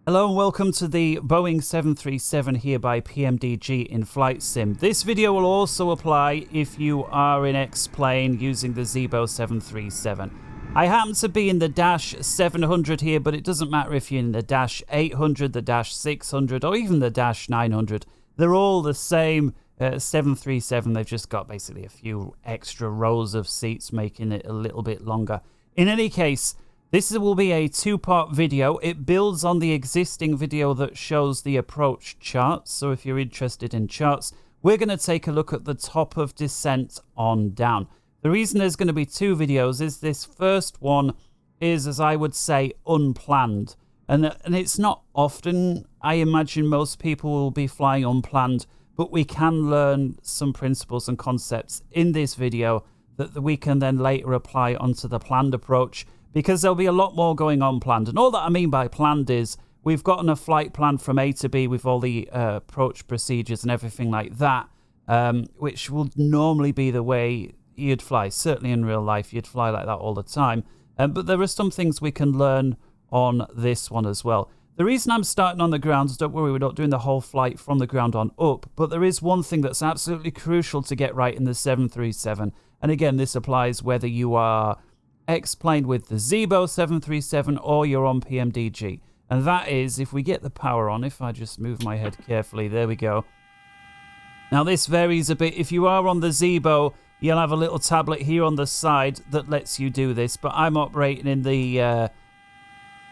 Hello and welcome to the Boeing 737 here by PMDG in Flight Sim. This video will also apply if you are in X-Plane using the Zebo 737. I happen to be in the Dash 700 here, but it doesn't matter if you're in the Dash 800, the Dash 600, or even the Dash 900. They're all the same 737. They've just got basically a few extra rows of seats, making it a little bit longer. In any case, this will be a two-part video. It builds on the existing video that shows the approach charts. So if you're interested in charts, we're going to take a look at the top of descent on down. The reason there's going to be two videos is this first one is, as I would say, unplanned. And it's not often. I imagine most people will be flying unplanned, but we can learn some principles and concepts in this video that we can then later apply onto the planned approach, because there'll be a lot more going on planned. And all that I mean by planned is we've gotten a flight plan from A to B with all the approach procedures and everything like that, which will normally be the way you'd fly. Certainly in real life, you'd fly like that all the time. But there are some things we can learn on this one as well. The reason I'm starting on the ground is, don't worry, we're not doing the whole flight from the ground on up, but there is one thing that's absolutely crucial to get right in the 737. And again, this applies whether you are X-Plane with the Zebo 737 or you're on PMDG. And that is, if we get the power on, if I just move my head carefully, there we go. Now this varies a bit. If you are on the Zebo, you'll have a little tablet here on the side that lets you do this, but I'm operating in the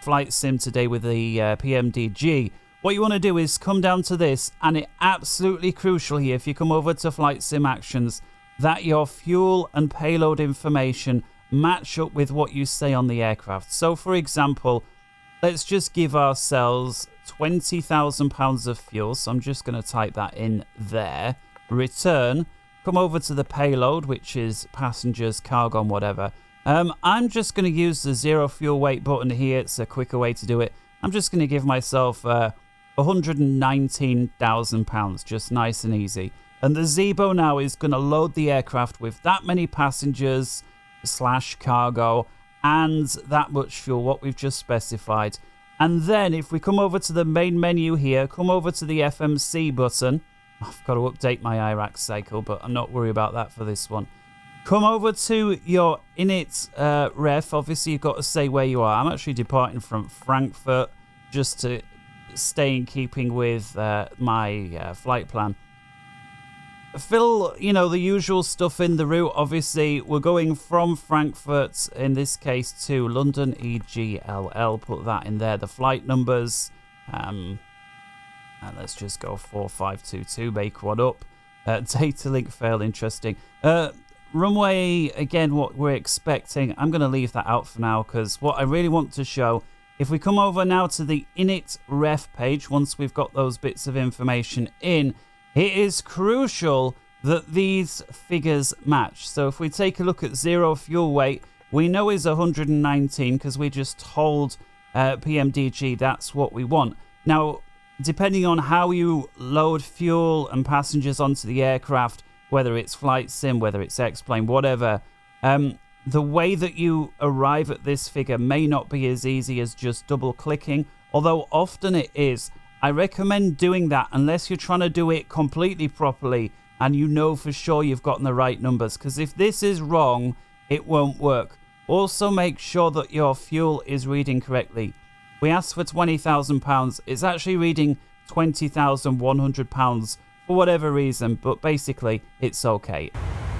Flight Sim today with the PMDG. What you want to do is come down to this, and it's absolutely crucial here, if you come over to Flight Sim Actions, that your fuel and payload information match up with what you say on the aircraft. So for example, let's just give ourselves 20,000 pounds of fuel. So I'm just going to type that in there. Return. Come over to the payload, which is passengers, cargo, and whatever. I'm just going to use the zero fuel weight button here. It's a quicker way to do it. I'm just going to give myself 119,000 pounds, just nice and easy. And the Zebo now is going to load the aircraft with that many passengers / cargo and that much fuel, what we've just specified. And then if we come over to the main menu here, come over to the FMC button. I've got to update my IRAC cycle, but I'm not worried about that for this one. Come over to your init ref. Obviously you've got to say where you are. I'm actually departing from Frankfurt just to stay in keeping with my flight plan. Fill, the usual stuff in the route. Obviously, we're going from Frankfurt, in this case, to London, EGLL. Put that in there. The flight numbers. And let's just go 4522, make one up. Data link failed, interesting. Runway, again, what we're expecting. I'm going to leave that out for now, because what I really want to show, if we come over now to the init ref page, once we've got those bits of information in, it is crucial that these figures match. So if we take a look at zero fuel weight, we know is 119 because we just told PMDG that's what we want. Now, depending on how you load fuel and passengers onto the aircraft, whether it's Flight Sim, whether it's X-Plane, whatever, the way that you arrive at this figure may not be as easy as just double clicking, although often it is. I recommend doing that unless you're trying to do it completely properly and you know for sure you've gotten the right numbers, because if this is wrong, it won't work. Also make sure that your fuel is reading correctly. We asked for £20,000. It's actually reading £20,100 for whatever reason, but basically it's okay.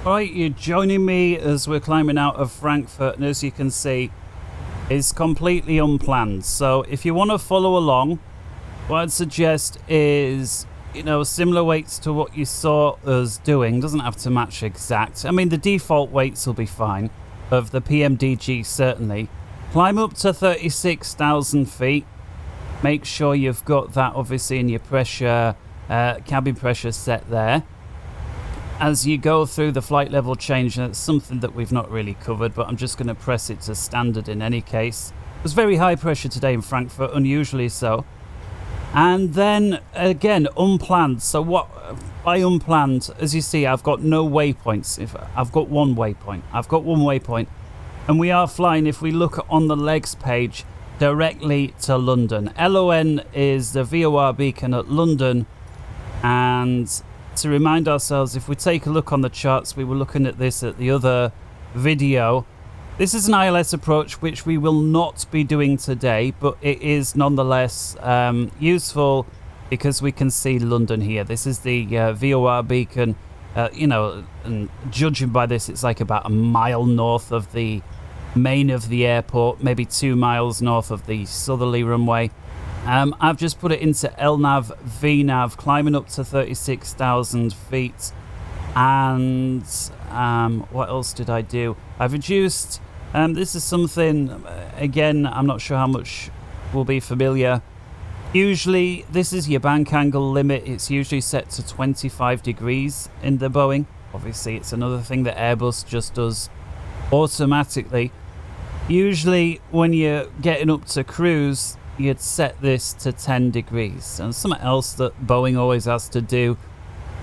Alright, you're joining me as we're climbing out of Frankfurt, and as you can see, it's completely unplanned. So if you want to follow along, what I'd suggest is, similar weights to what you saw us doing. Doesn't have to match exact. I mean, the default weights will be fine, of the PMDG certainly. Climb up to 36,000 feet. Make sure you've got that obviously in your pressure, cabin pressure set there. As you go through the flight level change, and it's something that we've not really covered, but I'm just going to press it to standard in any case. It was very high pressure today in Frankfurt, unusually so. And then again, unplanned. So what by unplanned, as you see, I've got no waypoints. I've got one waypoint. And we are flying, if we look on the legs page, directly to London. LON is the VOR beacon at London, and to remind ourselves, if we take a look on the charts, we were looking at this at the other video. This is an ILS approach which we will not be doing today, but it is nonetheless useful because we can see London here. This is the VOR beacon. You know, and judging by this, it's like about a mile north of the main of the airport, maybe 2 miles north of the southerly runway. I've just put it into LNAV VNAV, climbing up to 36,000 feet. And what else did I do? I've reduced, this is something, again, I'm not sure how much will be familiar. Usually, this is your bank angle limit. It's usually set to 25 degrees in the Boeing. Obviously, it's another thing that Airbus just does automatically. Usually, when you're getting up to cruise, you'd set this to 10 degrees. And something else that Boeing always has to do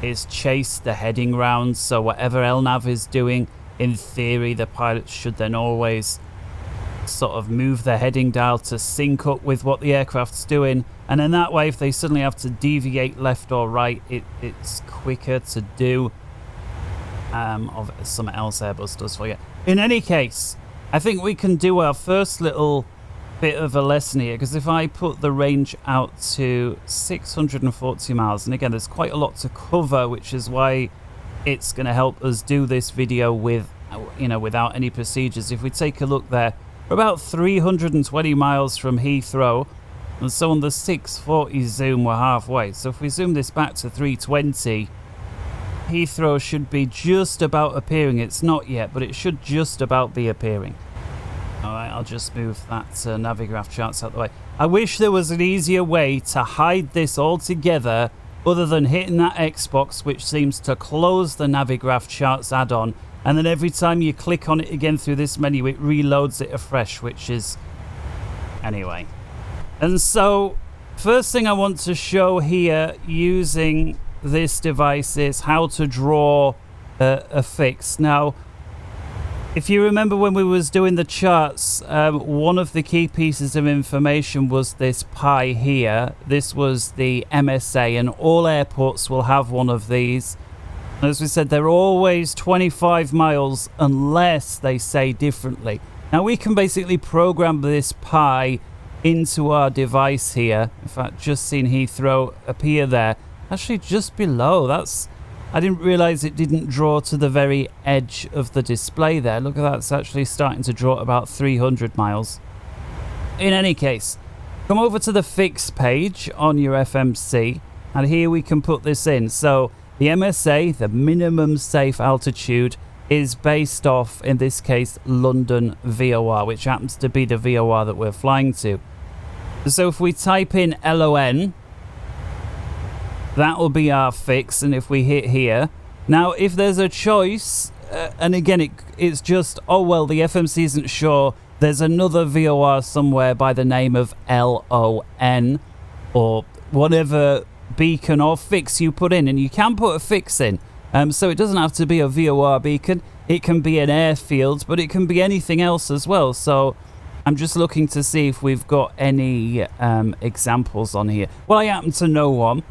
is chase the heading round. So whatever LNAV is doing, in theory, the pilots should then always sort of move the heading dial to sync up with what the aircraft's doing. And in that way, if they suddenly have to deviate left or right, it's quicker to do. Of something else Airbus does for you. In any case, I think we can do our first little bit of a lesson here, because if I put the range out to 640 miles, and again, there's quite a lot to cover, which is why it's going to help us do this video with, you know, without any procedures. If we take a look there, we're about 320 miles from Heathrow, and so on the 640 zoom, we're halfway. So if we zoom this back to 320, Heathrow should be just about appearing. It's not yet, but it should just about be appearing. Alright, I'll just move that Navigraph charts out the way. I wish there was an easier way to hide this altogether other than hitting that Xbox, which seems to close the Navigraph charts add-on, and then every time you click on it again through this menu, it reloads it afresh, which is... Anyway. And so, first thing I want to show here using this device is how to draw a fix. Now, if you remember when we was doing the charts, one of the key pieces of information was this pie here. This was the MSA, and all airports will have one of these. As we said, they're always 25 miles unless they say differently. Now, we can basically program this pie into our device here. In fact, just seen Heathrow appear there. Actually, just below. I didn't realize it didn't draw to the very edge of the display there. Look at that. It's actually starting to draw about 300 miles. In any case, come over to the fix page on your FMC, and here we can put this in. So the MSA, the minimum safe altitude, is based off, in this case, London VOR, which happens to be the VOR that we're flying to. So if we type in LON, that will be our fix, and if we hit here, now if there's a choice, and again it's just, oh well, the FMC isn't sure, there's another VOR somewhere by the name of LON, or whatever beacon or fix you put in, and you can put a fix in, so it doesn't have to be a VOR beacon, it can be an airfield, but it can be anything else as well. So I'm just looking to see if we've got any examples on here. Well, I happen to know one.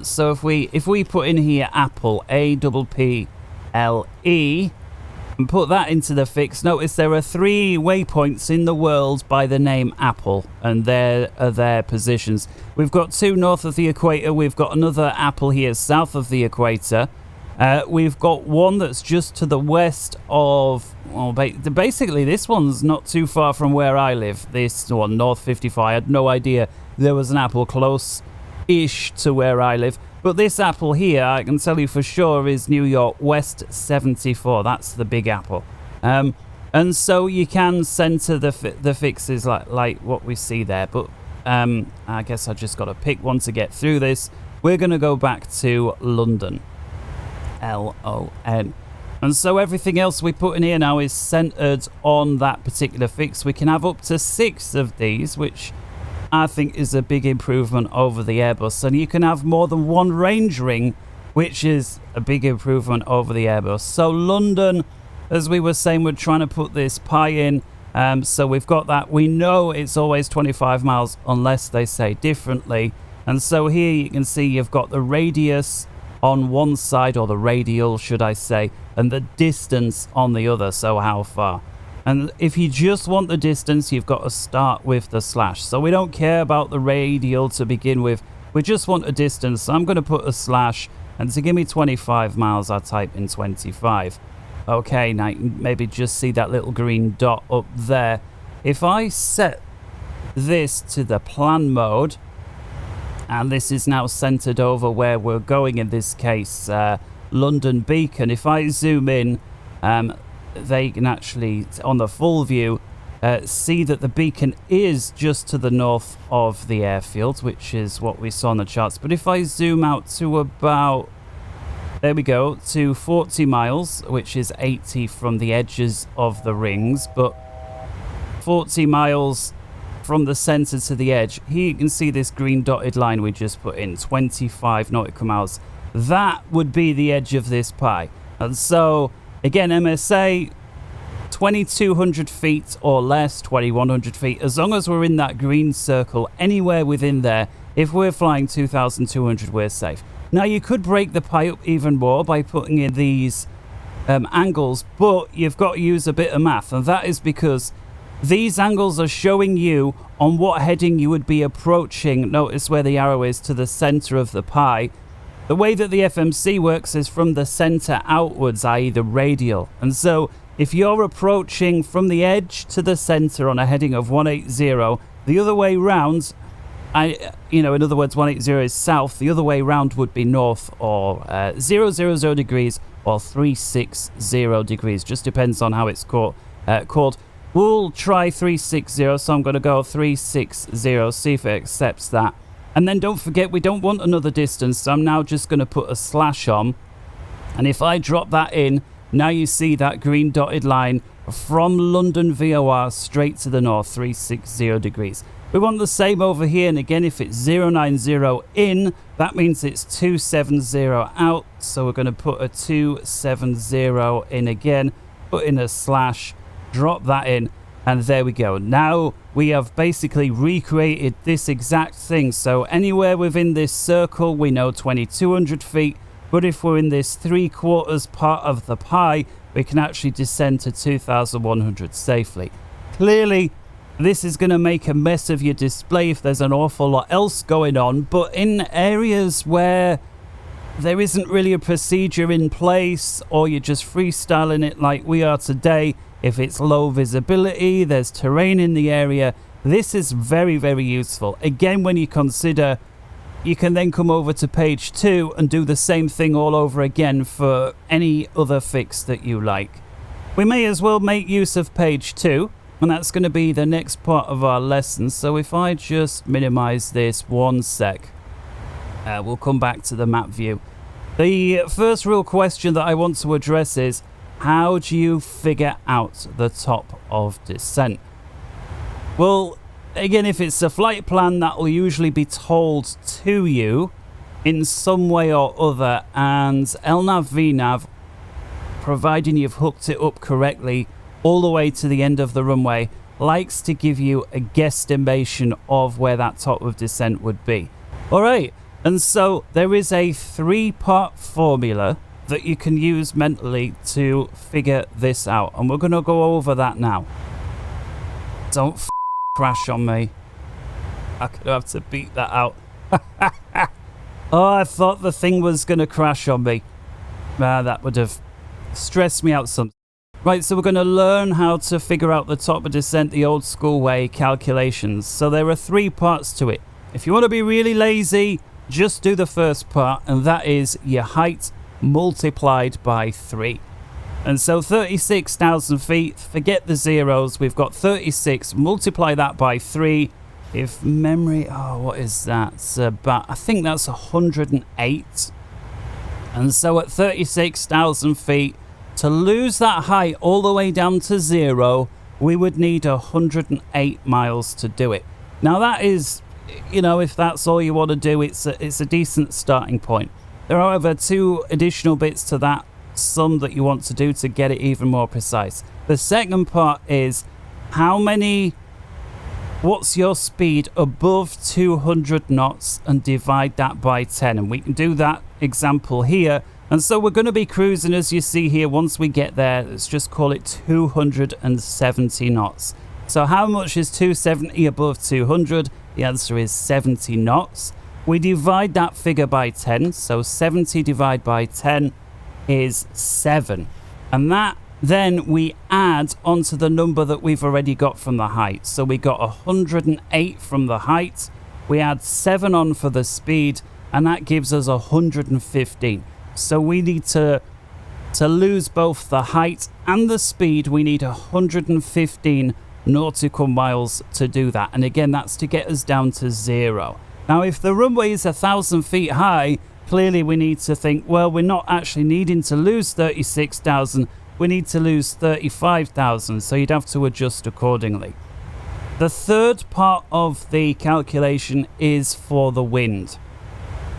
So if we put in here Apple, APPLE, and put that into the fix, notice there are 3 waypoints in the world by the name Apple, and there are their positions. We've got 2 north of the equator, we've got another Apple here south of the equator, we've got one that's just to the west of, well, basically this one's not too far from where I live, this one, North 55. I had no idea there was an Apple close-ish to where I live. But this Apple here, I can tell you for sure, is New York West 74. That's the big Apple. And so you can center the fixes like what we see there. But I guess I just got to pick one to get through this. We're going to go back to London. LON. And so everything else we put in here now is centered on that particular fix. We can have up to 6 of these, which I think is a big improvement over the Airbus. And you can have more than 1 range ring, which is a big improvement over the Airbus. So London, as we were saying, we're trying to put this pie in. So we've got that. We know it's always 25 miles unless they say differently. And so here you can see you've got the radius on one side, or the radial should I say, and the distance on the other, so how far. And if you just want the distance, you've got to start with the slash. So we don't care about the radial to begin with, we just want a distance. So I'm going to put a slash, and to give me 25 miles I type in 25. Okay, now you can maybe just see that little green dot up there. If I set this to the plan mode, and this is now centered over where we're going, in this case London Beacon. If I zoom in, they can actually, on the full view, see that the beacon is just to the north of the airfield, which is what we saw on the charts. But if I zoom out to about, there we go, to 40 miles, which is 80 from the edges of the rings, but 40 miles from the center to the edge. Here you can see this green dotted line we just put in, 25 nautical miles. That would be the edge of this pie. And so again, MSA 2200 feet or less, 2100 feet, as long as we're in that green circle, anywhere within there, if we're flying 2200, we're safe. Now you could break the pie up even more by putting in these angles, but you've got to use a bit of math, and that is because these angles are showing you on what heading you would be approaching. Notice where the arrow is to the center of the pie. The way that the FMC works is from the center outwards, i.e. the radial. And so if you're approaching from the edge to the center on a heading of 180, the other way round, in other words, 180 is south, the other way round would be north, or 000 degrees or 360 degrees. Just depends on how it's called. We'll try 360, so I'm going to go 360, see if it accepts that. And then don't forget, we don't want another distance, so I'm now just going to put a slash on. And if I drop that in, now you see that green dotted line from London VOR straight to the north, 360 degrees. We want the same over here, and again, if it's 090 in, that means it's 270 out. So we're going to put a 270 in again, put in a slash, drop that in, and there we go. Now we have basically recreated this exact thing. So anywhere within this circle, we know 2200 feet, but if we're in this 3/4 part of the pie, we can actually descend to 2100 safely. Clearly, this is going to make a mess of your display if there's an awful lot else going on, but in areas where there isn't really a procedure in place, or you're just freestyling it like we are today, if it's low visibility, there's terrain in the area, this is very, very useful. Again, when you consider, you can then come over to page 2 and do the same thing all over again for any other fix that you like. We may as well make use of page 2, and that's going to be the next part of our lesson. So if I just minimize this 1 sec, we'll come back to the map view. The first real question that I want to address is, how do you figure out the top of descent? Well, again, if it's a flight plan, that will usually be told to you in some way or other, and LNAV VNAV, providing you've hooked it up correctly all the way to the end of the runway, likes to give you a guesstimation of where that top of descent would be. Alright, and so there is a 3-part formula that you can use mentally to figure this out, and we're going to go over that now. Don't crash on me. I'm going to have to beat that out. Oh, I thought the thing was going to crash on me. That would have stressed me out some. Right, so we're going to learn how to figure out the top of descent the old school way, calculations. So there are 3 parts to it. If you want to be really lazy, just do the first part, and that is your height multiplied by 3. And so 36,000 feet, forget the zeros, we've got 36, multiply that by 3. If memory, what is that? It's about, I think that's 108. And so at 36,000 feet, to lose that height all the way down to 0, we would need 108 miles to do it. Now that is, if that's all you want to do, it's a decent starting point. There are, however, 2 additional bits to that sum that you want to do to get it even more precise. The second part is, what's your speed above 200 knots and divide that by 10. And we can do that example here. And so we're going to be cruising, as you see here, once we get there, let's just call it 270 knots. So how much is 270 above 200? The answer is 70 knots. We divide that figure by 10. So 70 divided by 10 is 7. And that then we add onto the number that we've already got from the height. So we got 108 from the height. We add 7 on for the speed, and that gives us 115. So we need to lose both the height and the speed. We need 115 nautical miles to do that. And again, that's to get us down to 0. Now, if the runway is 1,000 feet high, clearly we need to think, well, we're not actually needing to lose 36,000. We need to lose 35,000, so you'd have to adjust accordingly. The third part of the calculation is for the wind,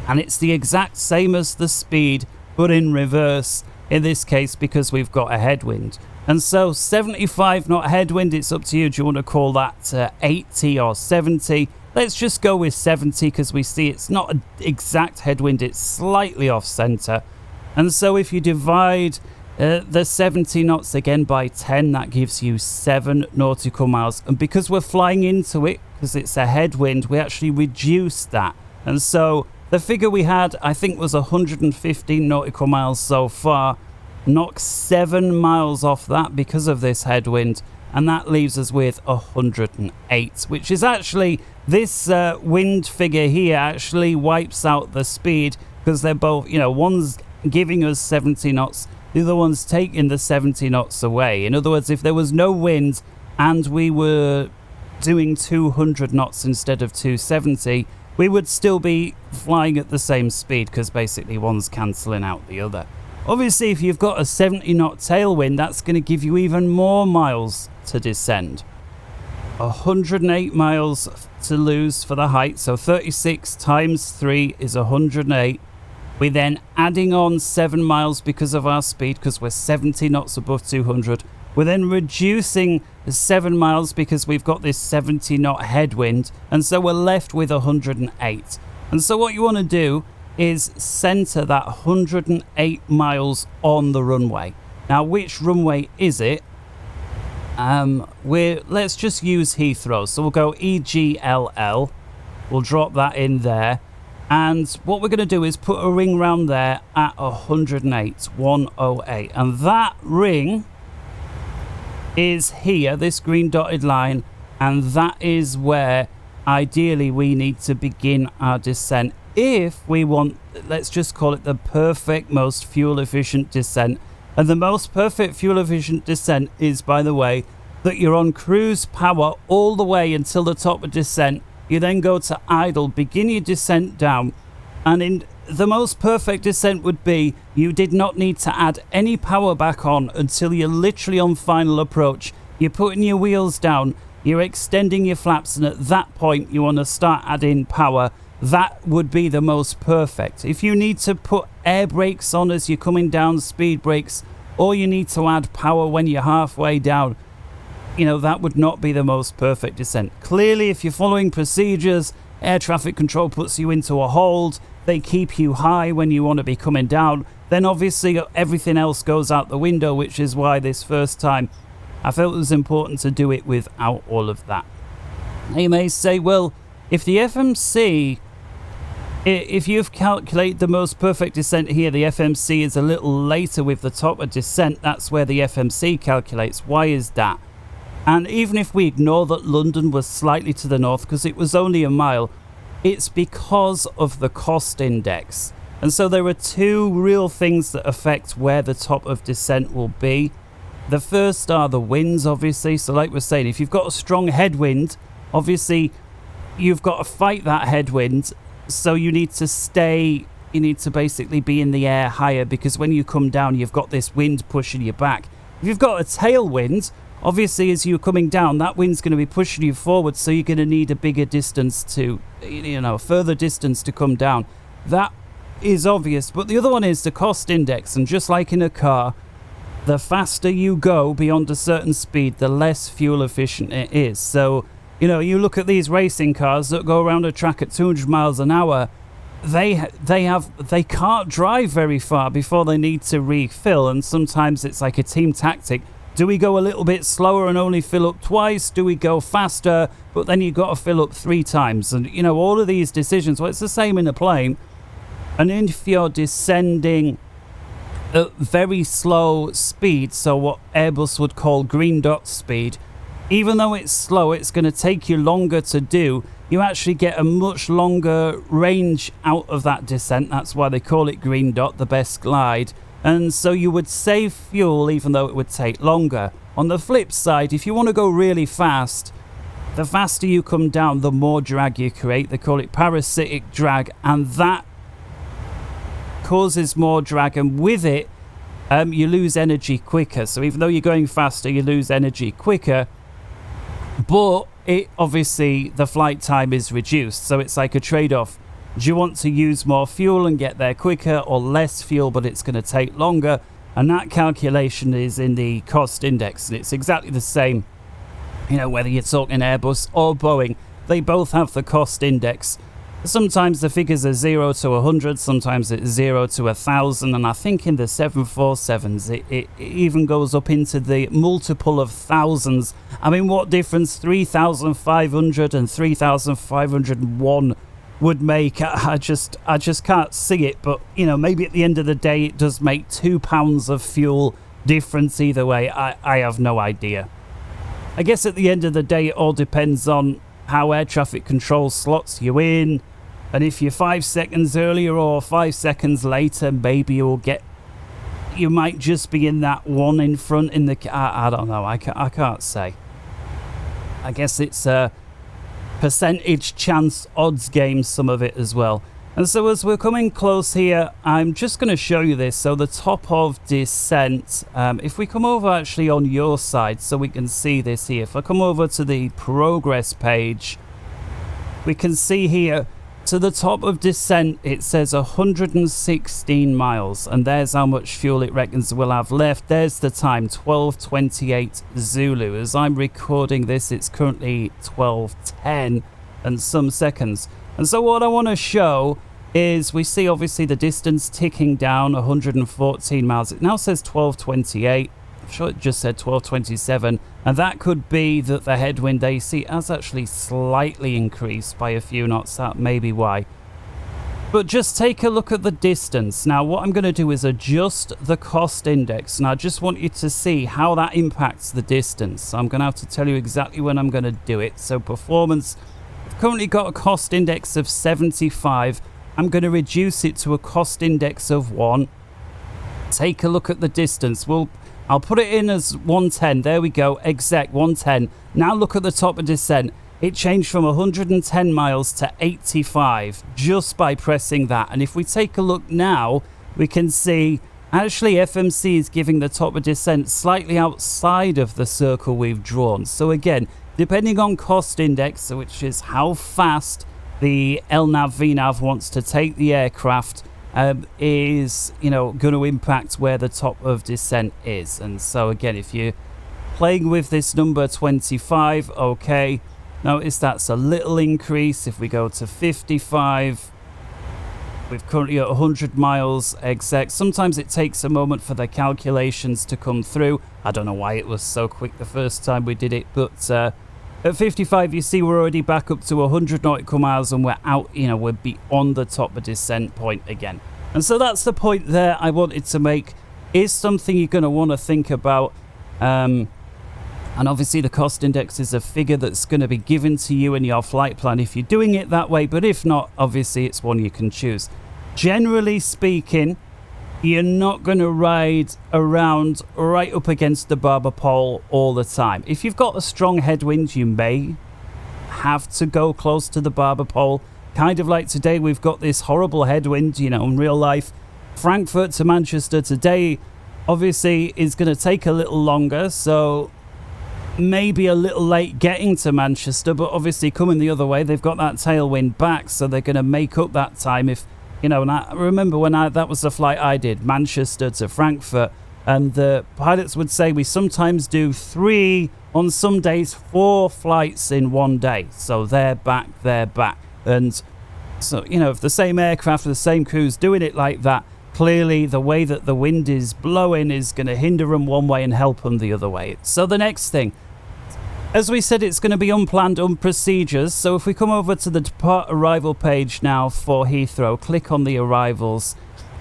and it's the exact same as the speed, but in reverse in this case because we've got a headwind. And so 75 knot headwind, it's up to you. Do you want to call that 80 or 70? Let's just go with 70 because we see it's not an exact headwind, it's slightly off center. And so if you divide the 70 knots again by 10, that gives you 7 nautical miles. And because we're flying into it, because it's a headwind, we actually reduce that. And so the figure we had, I think, was 115 nautical miles so far. Knock 7 miles off that because of this headwind. And that leaves us with 108, which is actually, this wind figure here actually wipes out the speed because they're both, you know, one's giving us 70 knots. The other one's taking the 70 knots away. In other words, if there was no wind and we were doing 200 knots instead of 270, we would still be flying at the same speed because basically one's cancelling out the other. Obviously, if you've got a 70 knot tailwind, that's going to give you even more miles to descend. 108 miles to lose for the height, so 36 times 3 is 108. We're then adding on 7 miles because of our speed, because we're 70 knots above 200. We're then reducing 7 miles because we've got this 70 knot headwind, and so we're left with 108. And so what you want to do is center that 108 miles on the runway. Now, which runway is it? Let's just use Heathrow. So we'll go EGLL. We'll drop that in there. And what we're going to do is put a ring round there at 108, 108. And that ring is here, this green dotted line. And that is where ideally we need to begin our descent. If we want, let's just call it the perfect, most fuel efficient descent. And the most perfect fuel efficient descent is, by the way, that you're on cruise power all the way until the top of descent. You then go to idle, begin your descent down, and in the most perfect descent would be you did not need to add any power back on until you're literally on final approach. You're putting your wheels down, you're extending your flaps, and at that point you want to start adding power. That would be the most perfect. If you need to put air brakes on as you're coming down, speed brakes, or you need to add power when you're halfway down, you know, that would not be the most perfect descent. Clearly, if you're following procedures, air traffic control puts you into a hold, they keep you high when you want to be coming down, then obviously everything else goes out the window, which is why this first time I felt it was important to do it without all of that. Now you may say, well, if the FMC, if you've calculated the most perfect descent here, the FMC is a little later with the top of descent, that's where the FMC calculates. Why is that? And even if we ignore that London was slightly to the north because it was only a mile, it's because of the cost index. And so there are two real things that affect where the top of descent will be. The first are the winds, obviously. So like we're saying, if you've got a strong headwind, obviously you've got to fight that headwind. So you need to basically be in the air higher, because when you come down, you've got this wind pushing you back. If you've got a tailwind, obviously as you're coming down, that wind's going to be pushing you forward, so you're going to need a bigger distance to, further distance to come down. That is obvious. But the other one is the cost index. And just like in a car, the faster you go beyond a certain speed, the less fuel efficient it is. So, you know, you look at these racing cars that go around a track at 200 miles an hour, they can't drive very far before they need to refill, and sometimes it's like a team tactic. Do we go a little bit slower and only fill up twice? Do we go faster, but then you've got to fill up 3 times? And, you know, all of these decisions, well, it's the same in a plane. And if you're descending at very slow speed, so what Airbus would call green dot speed, even though it's slow, it's going to take you longer to do. You actually get a much longer range out of that descent. That's why they call it green dot, the best glide. And so you would save fuel even though it would take longer. On the flip side, if you want to go really fast, the faster you come down, the more drag you create. They call it parasitic drag, and that causes more drag, and with it you lose energy quicker. So even though you're going faster, you lose energy quicker, but it obviously the flight time is reduced. So it's like a trade-off. Do you want to use more fuel and get there quicker, or less fuel but it's going to take longer? And that calculation is in the cost index, and it's exactly the same, you know, whether you're talking Airbus or Boeing. They both have the cost index. Sometimes the figures are 0 to 100, sometimes it's 0 to 1,000, and I think in the 747s it even goes up into the multiple of thousands. I mean, what difference 3,500 and 3,501 would make? I just can't see it, but, you know, maybe at the end of the day it does make £2 of fuel difference either way. I have no idea. I guess at the end of the day it all depends on how air traffic control slots you in. And if you're 5 seconds earlier or 5 seconds later, maybe you might just be in that one in front in the... I don't know. I can't say. I guess it's a percentage chance odds game, some of it as well. And so as we're coming close here, I'm just going to show you this. So the top of descent, if we come over actually on your side so we can see this here. If I come over to the progress page, we can see here, to the top of descent, it says 116 miles, and there's how much fuel it reckons we'll have left. There's the time, 12:28 Zulu. As I'm recording this, it's currently 12:10 and some seconds. And so what I want to show is, we see obviously the distance ticking down, 114 miles. It now says 12:28. I'm sure it just said 12:27, and that could be that the headwind AC has actually slightly increased by a few knots. That may be why. But just take a look at the distance. Now what I'm going to do is adjust the cost index, and I just want you to see how that impacts the distance. So I'm going to have to tell you exactly when I'm going to do it. So performance, I've currently got a cost index of 75. I'm going to reduce it to a cost index of 1. Take a look at the distance. I'll put it in as 110. There we go. Exec 110. Now look at the top of descent. It changed from 110 miles to 85 just by pressing that. And if we take a look now, we can see actually FMC is giving the top of descent slightly outside of the circle we've drawn. So again, depending on cost index, which is how fast the LNAV VNAV wants to take the aircraft, is, you know, going to impact where the top of descent is. And so again, if you're playing with this number 25, okay, notice that's a little increase. If we go to 55, we're currently at 100 miles exec. Sometimes it takes a moment for the calculations to come through. I don't know why it was so quick the first time we did it, but at 55, you see we're already back up to 100 nautical miles, and we're out, you know, we're beyond the top of descent point again. And so that's the point there I wanted to make. Is something you're going to want to think about. And obviously the cost index is a figure that's going to be given to you in your flight plan if you're doing it that way. But if not, obviously it's one you can choose. Generally speaking, you're not going to ride around right up against the barber pole all the time. If you've got a strong headwind, you may have to go close to the barber pole. Kind of like today, we've got this horrible headwind, you know, in real life. Frankfurt to Manchester today, obviously, is going to take a little longer. So maybe a little late getting to Manchester, but obviously coming the other way, they've got that tailwind back. So they're going to make up that time if... You know, and I remember when that was the flight I did, Manchester to Frankfurt. And the pilots would say we sometimes do 3, on some days 4 flights in one day. So they're back. And so, you know, if the same aircraft, the same crew's doing it like that, clearly the way that the wind is blowing is going to hinder them one way and help them the other way. So the next thing, as we said, it's going to be unplanned procedures. So if we come over to the depart arrival page now for Heathrow, click on the arrivals.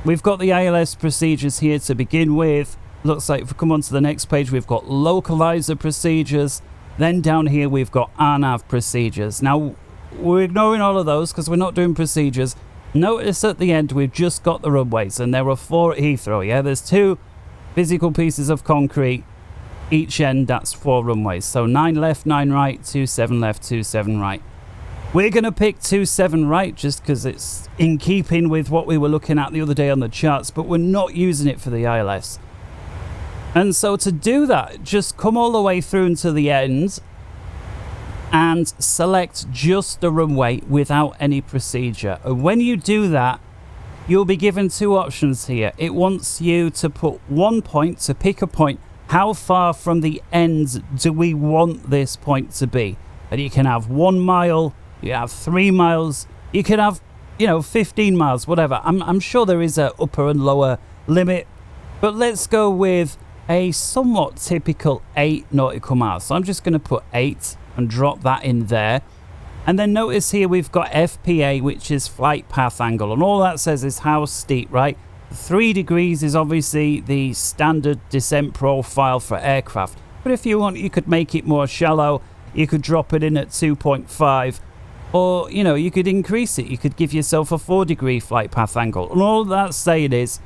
We've got the ILS procedures here to begin with. Looks like if we come on to the next page, we've got localizer procedures. Then down here, we've got LNAV procedures. Now, we're ignoring all of those because we're not doing procedures. Notice at the end, we've just got the runways, and there are 4 at Heathrow, yeah? There's 2 physical pieces of concrete. Each end, that's 4 runways. So 9 left, 9 right, 27 left, 27 right. We're going to pick 27 right just because it's in keeping with what we were looking at the other day on the charts, but we're not using it for the ILS. And so to do that, just come all the way through into the end and select just the runway without any procedure. And when you do that, you'll be given 2 options here. It wants you to put 1 point, to pick a point. How far from the end do we want this point to be? And you can have 1 mile, you have 3 miles, you can have, you know, 15 miles, whatever. I'm sure there is a upper and lower limit, but let's go with a somewhat typical 8 nautical miles. So I'm just going to put 8 and drop that in there. And then notice here we've got FPA, which is flight path angle, and all that says is how steep, right? 3 degrees is obviously the standard descent profile for aircraft, but if you want, you could make it more shallow. You could drop it in at 2.5, or, you know, you could increase it. You could give yourself a 4-degree flight path angle. And all that's saying is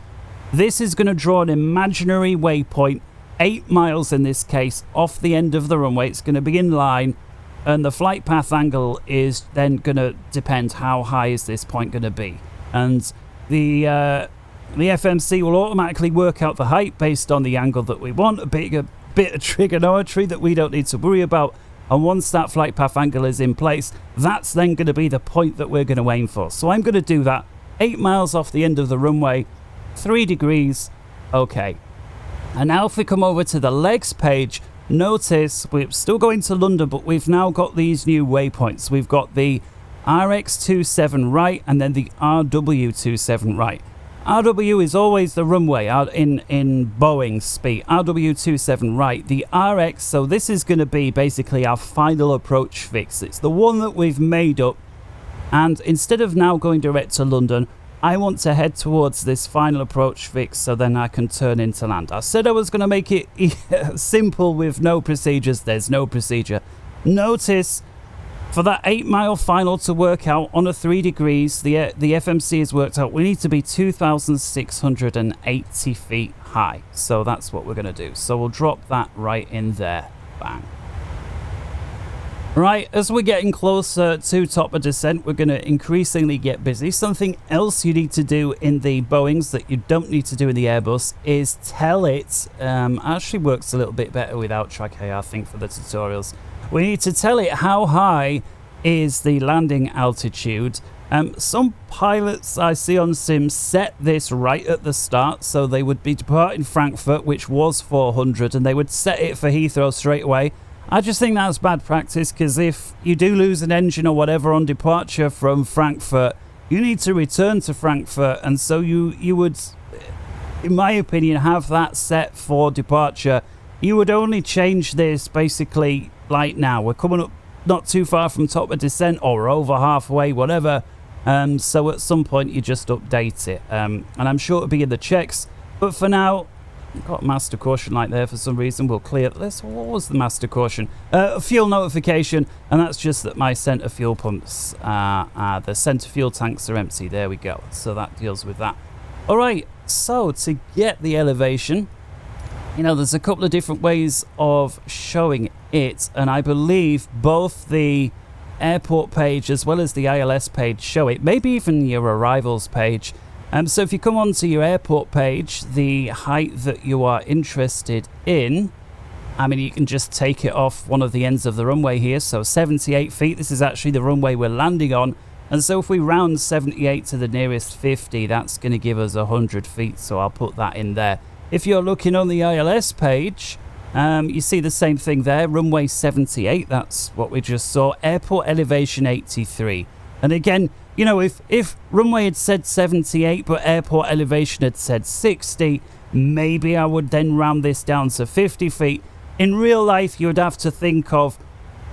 this is going to draw an imaginary waypoint, 8 miles in this case, off the end of the runway. It's going to be in line, and the flight path angle is then going to depend how high is this point going to be. And the FMC will automatically work out the height based on the angle that we want, a bit of trigonometry that we don't need to worry about. And once that flight path angle is in place, that's then going to be the point that we're going to aim for. So I'm going to do that. 8 miles off the end of the runway, 3 degrees, okay. And now if we come over to the legs page, notice we're still going to London, but we've now got these new waypoints. We've got the RX27 right and then the RW27 right. RW is always the runway out in Boeing speak. RW27 right. The RX, so this is going to be basically our final approach fix. It's the one that we've made up. And instead of now going direct to London, I want to head towards this final approach fix so then I can turn into land. I said I was going to make it simple with no procedures. There's no procedure. Notice for that 8-mile final to work out on a 3 degrees, the FMC has worked out we need to be 2,680 feet high. So that's what we're going to do. So we'll drop that right in there. Bang. Right, as we're getting closer to top of descent, we're going to increasingly get busy. Something else you need to do in the Boeings that you don't need to do in the Airbus is tell it, actually works a little bit better without track A, I think, for the tutorials. We need to tell it how high is the landing altitude. Some pilots I see on sim set this right at the start, so they would be departing Frankfurt, which was 400, and they would set it for Heathrow straight away. I just think that's bad practice, because if you do lose an engine or whatever on departure from Frankfurt, you need to return to Frankfurt, and so you would, in my opinion, have that set for departure. You would only change this basically like now. We're coming up not too far from top of descent, or we're over halfway, whatever. So at some point you just update it. And I'm sure it'll be in the checks. But for now, I've got master caution light there for some reason. We'll clear this. What was the master caution? Fuel notification, and that's just that my center fuel pumps, the center fuel tanks are empty. There we go. So that deals with that. All right. So to get the elevation, you know, there's a couple of different ways of showing it, and I believe both the airport page as well as the ILS page show it, maybe even your arrivals page. So if you come onto your airport page, the height that you are interested in, I mean, you can just take it off one of the ends of the runway here. So 78 feet, this is actually the runway we're landing on. And so if we round 78 to the nearest 50, that's going to give us 100 feet. So I'll put that in there. if you're looking on the ILS page, you see the same thing there, runway 78, that's what we just saw, airport elevation 83. And again, you know, if runway had said 78 but airport elevation had said 60, maybe I would then round this down to 50 feet. In real life, you would have to think of,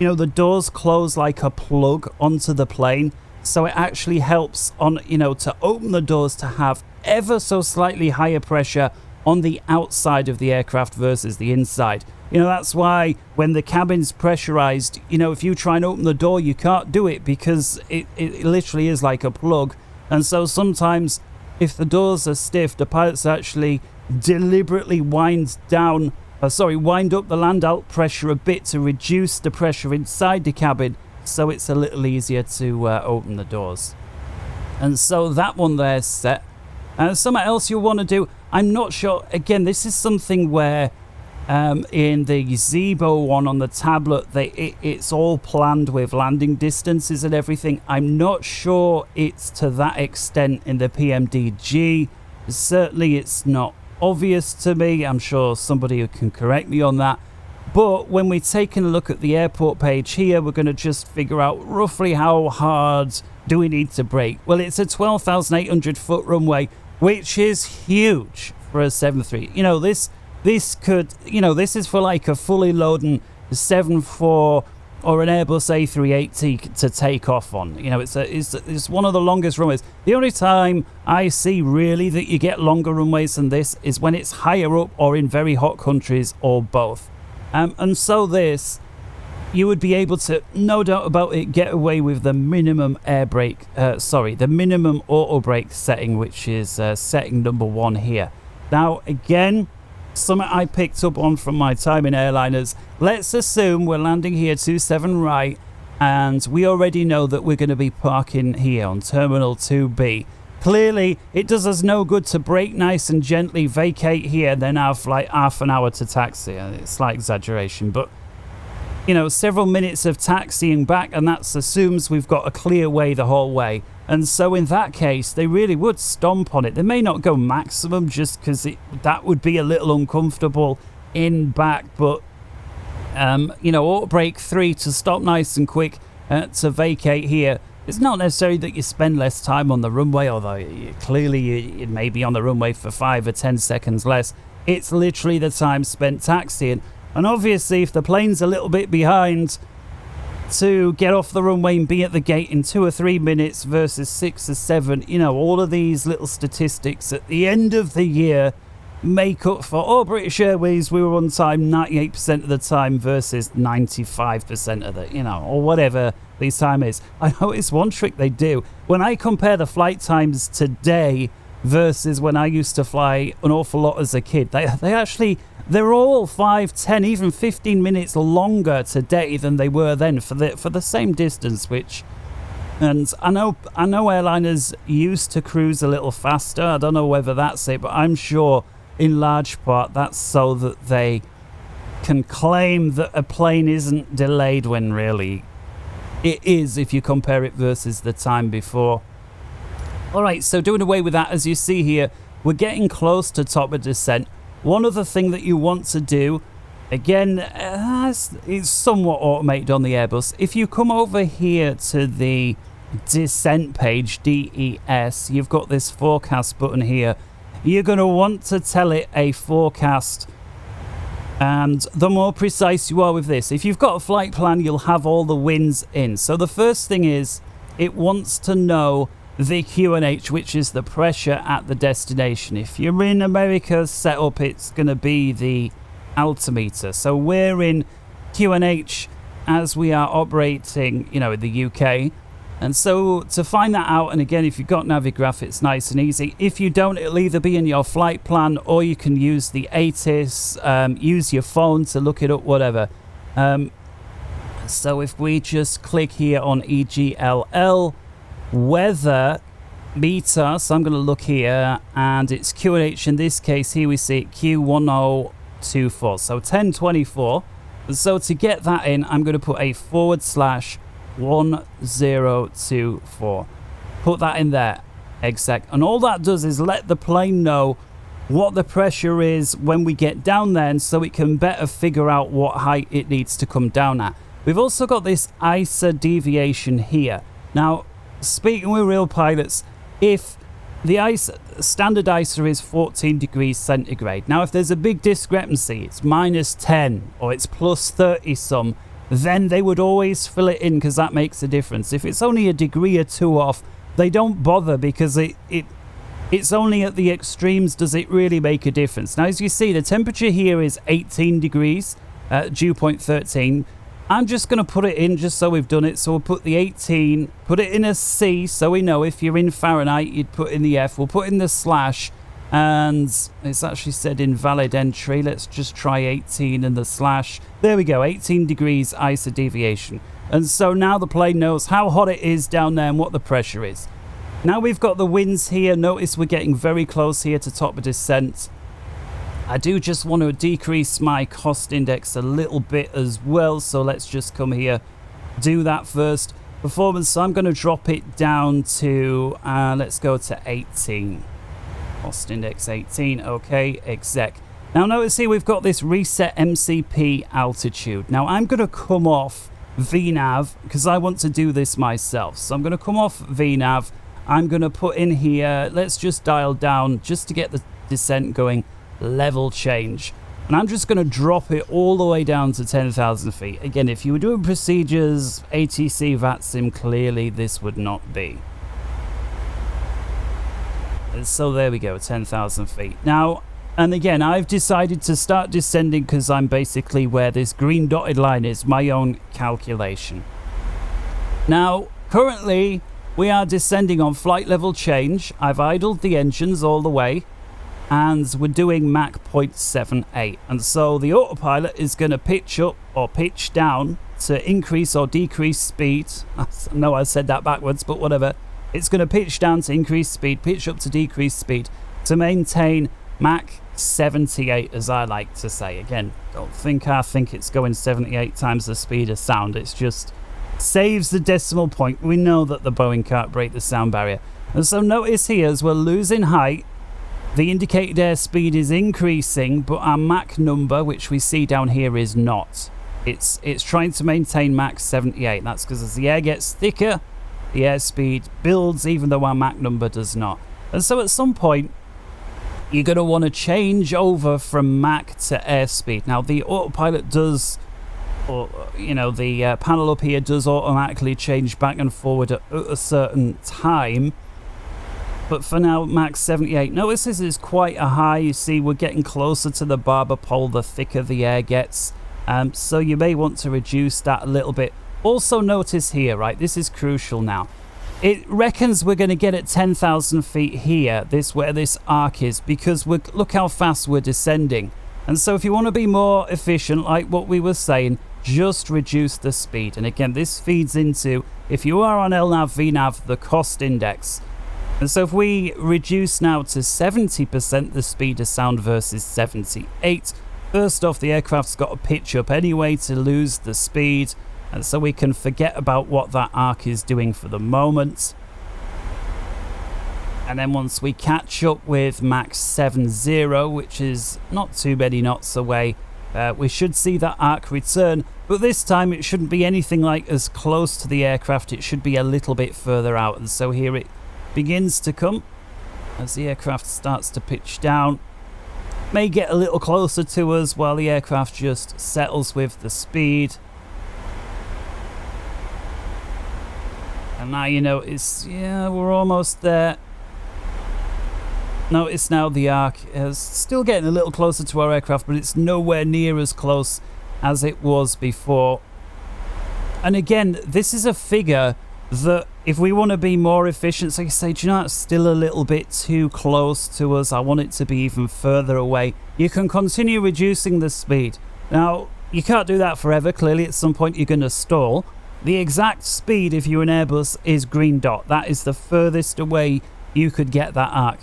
you know, the doors close like a plug onto the plane, so it actually helps on, you know, to open the doors to have ever so slightly higher pressure on the outside of the aircraft versus the inside. You know, that's why when the cabin's pressurized, you know, if you try and open the door, you can't do it because it literally is like a plug. And so sometimes if the doors are stiff, the pilots actually deliberately wind up the land out pressure a bit to reduce the pressure inside the cabin, so it's a little easier to open the doors. And so that one there's set. Something else you'll want to do, I'm not sure, again, this is something where in the Zebo one on the tablet, it's all planned with landing distances and everything. I'm not sure it's to that extent in the PMDG. Certainly it's not obvious to me. I'm sure somebody can correct me on that. But when we're taking a look at the airport page here, we're going to just figure out roughly how hard do we need to brake. Well, it's a 12,800 foot runway, which is huge for a 737. You know, this could, you know, this is for like a fully loading 747 or an Airbus A380 to take off on. You know, it's one of the longest runways. The only time I see really that you get longer runways than this is when it's higher up or in very hot countries or both. And so this, you would be able to, no doubt about it, get away with the minimum the minimum auto brake setting, which is setting number 1 here. Now, again, something I picked up on from my time in airliners. Let's assume we're landing here 27 right, and we already know that we're going to be parking here on Terminal 2B. Clearly, it does us no good to brake nice and gently, vacate here, then have like half an hour to taxi. It's a slight exaggeration, but you know, several minutes of taxiing back, and that assumes we've got a clear way the whole way. And so in that case, they really would stomp on it. They may not go maximum just because that would be a little uncomfortable in back, but you know, auto brake 3 to stop nice and quick to vacate here. It's not necessarily that you spend less time on the runway, although you may be on the runway for 5 or 10 seconds less. It's literally the time spent taxiing. And obviously, if the plane's a little bit behind, to get off the runway and be at the gate in 2 or 3 minutes versus 6 or 7, you know, all of these little statistics at the end of the year make up for, oh, British Airways, we were on time 98% of the time versus 95% of the, you know, or whatever the time is. I know it's one trick they do. When I compare the flight times today versus when I used to fly an awful lot as a kid, they're all 5, 10, even 15 minutes longer today than they were then for the same distance, and I know airliners used to cruise a little faster. I don't know whether that's it, but I'm sure in large part that's so that they can claim that a plane isn't delayed when really it is if you compare it versus the time before. Alright, so doing away with that, as you see here, we're getting close to top of descent. One other thing that you want to do, again, it's somewhat automated on the Airbus. If you come over here to the descent page, DES, you've got this forecast button here. You're going to want to tell it a forecast, and the more precise you are with this, if you've got a flight plan, you'll have all the winds in. So the first thing is it wants to know the QNH, which is the pressure at the destination. If you're in America's setup, it's going to be the altimeter. So we're in QNH as we are operating, you know, in the UK. And so to find that out, and again, if you've got Navigraph, it's nice and easy. If you don't, it'll either be in your flight plan or you can use the ATIS, use your phone to look it up, whatever. So if we just click here on EGLL, weather meter, so I'm going to look here, and it's QNH. In this case here we see it Q1024, so 1024. So to get that in, I'm going to put a /1024, put that in there, exact, and all that does is let the plane know what the pressure is when we get down there, and so we can better figure out what height it needs to come down at. We've also got this ISA deviation here. Now, speaking with real pilots, if the standard ISA is 14 degrees centigrade. Now, if there's a big discrepancy, it's -10 or it's +30 some, then they would always fill it in because that makes a difference. If it's only a degree or two off, they don't bother because it's only at the extremes does it really make a difference. Now, as you see, the temperature here is 18 degrees, dew point 13. I'm just going to put it in just so we've done it. So we'll put the 18, put it in a C so we know if you're in Fahrenheit, you'd put in the F. We'll put in the slash, and it's actually said invalid entry. Let's just try 18 and the slash. There we go, 18 degrees ISA deviation. And so now the plane knows how hot it is down there and what the pressure is. Now we've got the winds here. Notice we're getting very close here to top of descent. I do just want to decrease my cost index a little bit as well. So let's just come here, do that first. Performance, so I'm going to drop it down to, let's go to 18. Cost index 18, okay, exec. Now notice here we've got this reset MCP altitude. Now I'm going to come off VNAV because I want to do this myself. So I'm going to come off VNAV. I'm going to put in here, let's just dial down just to get the descent going, level change. And I'm just going to drop it all the way down to 10,000 feet. Again, if you were doing procedures, ATC, VatSim, clearly this would not be. So there we go, 10,000 feet. Now, and again, I've decided to start descending because I'm basically where this green dotted line is, my own calculation. Now, currently, we are descending on flight level change. I've idled the engines all the way, and we're doing Mach 0.78. And so the autopilot is going to pitch up or pitch down to increase or decrease speed. I know I said that backwards, but whatever. It's going to pitch down to increase speed, pitch up to decrease speed to maintain Mach 78, as I like to say. Again, don't think I think it's going 78 times the speed of sound. It's just saves the decimal point. We know that the Boeing can't break the sound barrier. And so notice here, as we're losing height, the indicated airspeed is increasing, but our Mach number, which we see down here, is not. It's trying to maintain Mach 78. That's because as the air gets thicker, the airspeed builds, even though our Mach number does not. And so at some point, you're going to want to change over from Mach to airspeed. Now, the autopilot does, or you know, the panel up here does automatically change back and forward at a certain time. But for now, Mach 78. Notice this is quite a high. You see, we're getting closer to the barber pole the thicker the air gets. So you may want to reduce that a little bit. Also notice here, right, this is crucial now. It reckons we're going to get at 10,000 feet here, where this arc is, because look how fast we're descending. And so if you want to be more efficient, like what we were saying, just reduce the speed. And again, this feeds into, if you are on LNAV VNAV, the cost index. And so if we reduce now to 70% the speed of sound versus 78, first off, the aircraft's got to pitch up anyway to lose the speed. And so we can forget about what that arc is doing for the moment. And then once we catch up with Mach 70, which is not too many knots away, we should see that arc return. But this time it shouldn't be anything like as close to the aircraft. It should be a little bit further out. And so here it begins to come as the aircraft starts to pitch down. May get a little closer to us while the aircraft just settles with the speed. And now you notice, yeah, we're almost there. Notice now the arc is still getting a little closer to our aircraft, but it's nowhere near as close as it was before. And again, this is a figure that if we want to be more efficient, so you say, do you know, it's still a little bit too close to us. I want it to be even further away. You can continue reducing the speed. Now, you can't do that forever. Clearly, at some point, you're going to stall. The exact speed, if you're an Airbus, is green dot. That is the furthest away you could get that arc.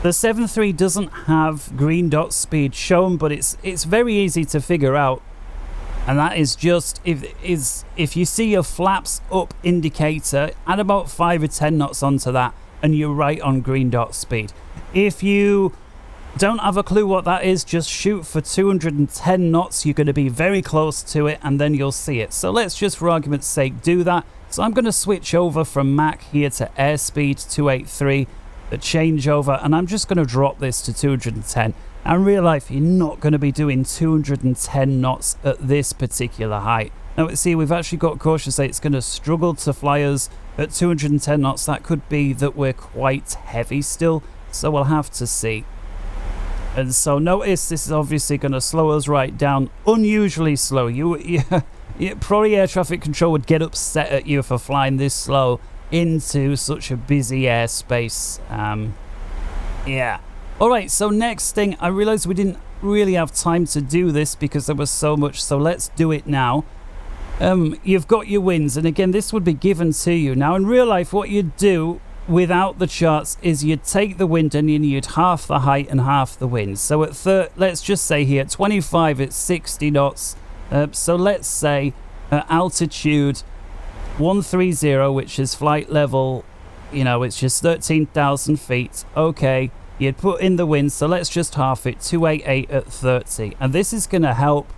The 73 doesn't have green dot speed shown, but it's very easy to figure out. And that is just, if you see a flaps up indicator, add about 5 or 10 knots onto that, and you're right on green dot speed. If you Don't have a clue what that is, just shoot for 210 knots. You're going to be very close to it and then you'll see it. So let's just, for argument's sake, do that. So I'm going to switch over from Mach here to airspeed 283, the changeover, and I'm just going to drop this to 210. And in real life, you're not going to be doing 210 knots at this particular height. Now, see, we've actually got caution to say it's going to struggle to fly us at 210 knots. That could be that we're quite heavy still, so we'll have to see. And so notice this is obviously going to slow us right down, unusually slow. Probably air traffic control would get upset at you for flying this slow into such a busy airspace. Yeah. Alright, so next thing, I realized we didn't really have time to do this because there was so much, so let's do it now. You've got your winds, and again, this would be given to you. Now, in real life, what you'd do without the charts is you'd take the wind and you'd half the height and half the wind. So at let's just say here, 25, it's 60 knots. So let's say altitude 130, which is flight level, you know, it's just 13,000 feet. Okay, you'd put in the wind, so let's just half it, 288 at 30. And this is going to help,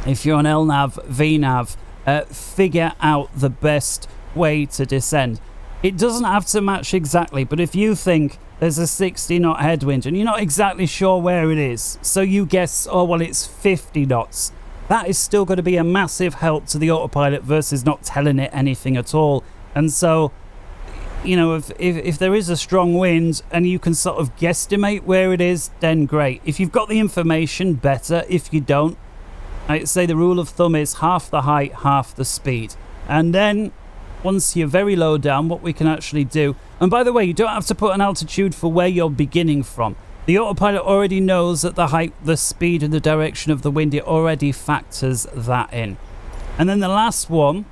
if you're on LNAV VNAV, figure out the best way to descend. It doesn't have to match exactly, but if you think there's a 60 knot headwind and you're not exactly sure where it is, so you guess, oh, well, it's 50 knots. That is still going to be a massive help to the autopilot versus not telling it anything at all. And so, you know, if there is a strong wind and you can sort of guesstimate where it is, then great. If you've got the information, better. If you don't, I'd say the rule of thumb is half the height, half the speed. And then once you're very low down, what we can actually do, and by the way, you don't have to put an altitude for where you're beginning from. The autopilot already knows that the height, the speed, and the direction of the wind, it already factors that in. And then the last one,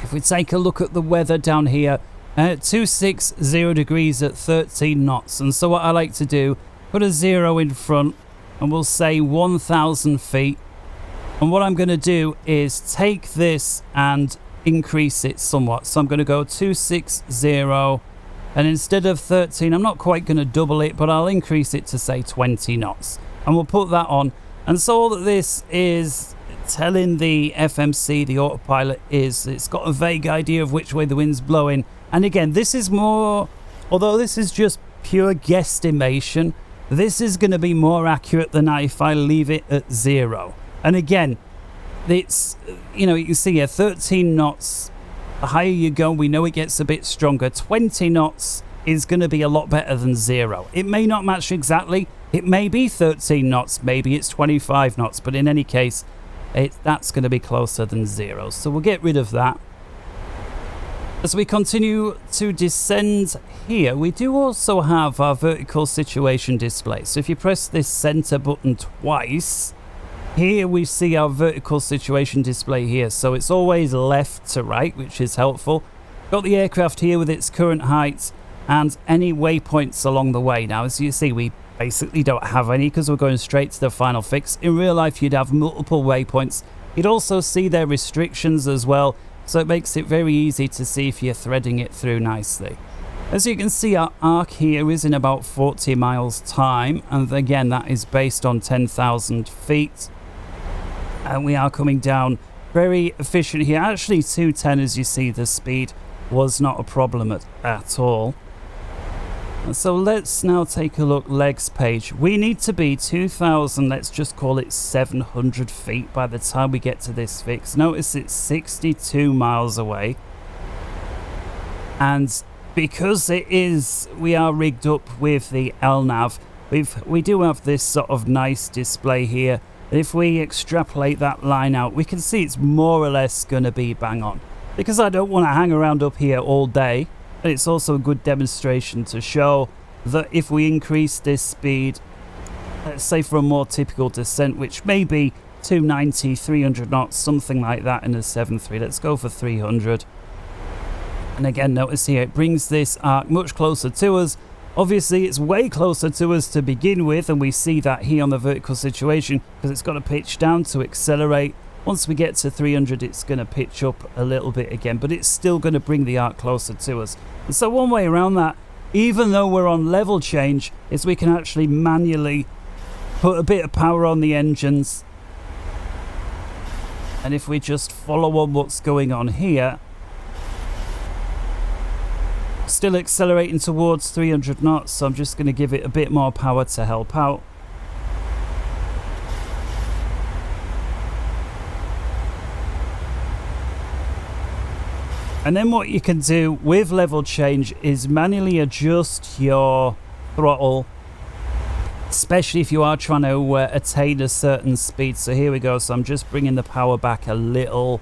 if we take a look at the weather down here, 260 degrees at 13 knots. And so what I like to do, put a 0 in front, and we'll say 1,000 feet. And what I'm going to do is take this and increase it somewhat. So I'm going to go 260, and instead of 13, I'm not quite going to double it, but I'll increase it to say 20 knots, and we'll put that on. And so all that this is telling the FMC, the autopilot, is it's got a vague idea of which way the wind's blowing. And again, this is more, although this is just pure guesstimation, this is going to be more accurate than if I leave it at 0. And again, it's, you know, you can see here 13 knots. The higher you go, we know it gets a bit stronger. 20 knots is going to be a lot better than 0. It may not match exactly. It may be 13 knots. Maybe it's 25 knots. But in any case, that's going to be closer than 0. So we'll get rid of that. As we continue to descend here, we do also have our vertical situation display. So if you press this center button twice, here we see our vertical situation display here. So it's always left to right, which is helpful. Got the aircraft here with its current height and any waypoints along the way. Now, as you see, we basically don't have any because we're going straight to the final fix. In real life, you'd have multiple waypoints. You'd also see their restrictions as well. So it makes it very easy to see if you're threading it through nicely. As you can see, our arc here is in about 40 miles time. And again, that is based on 10,000 feet. And we are coming down very efficient here. Actually, 210, as you see, the speed was not a problem at all. And so let's now take a look, legs page. We need to be 2,000, let's just call it 700 feet by the time we get to this fix. Notice it's 62 miles away. And because we are rigged up with the LNAV, we do have this sort of nice display here. If we extrapolate that line out, we can see it's more or less going to be bang on. Because I don't want to hang around up here all day. And it's also a good demonstration to show that if we increase this speed, let's say for a more typical descent, which may be 290, 300 knots, something like that in a 7.3. Let's go for 300. And again, notice here, it brings this arc much closer to us. Obviously, it's way closer to us to begin with, and we see that here on the vertical situation because it's got to pitch down to accelerate. Once we get to 300, it's going to pitch up a little bit again, but it's still going to bring the arc closer to us. And so one way around that even though we're on level change, is we can actually manually put a bit of power on the engines. And if we just follow on what's going on here, still accelerating towards 300 knots, so I'm just going to give it a bit more power to help out. And then what you can do with level change is manually adjust your throttle, especially if you are trying to attain a certain speed. So here we go. So I'm just bringing the power back a little.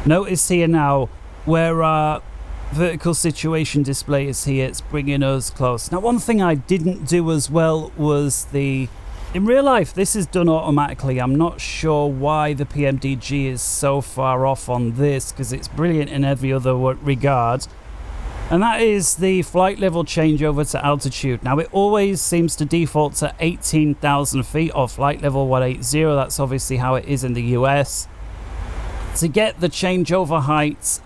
Notice here now where our vertical situation display is here, it's bringing us close. Now, one thing I didn't do as well was in real life, this is done automatically. I'm not sure why the PMDG is so far off on this, because it's brilliant in every other regard. And that is the flight level changeover to altitude. Now, it always seems to default to 18,000 feet or flight level 180. That's obviously how it is in the US. To get the changeover height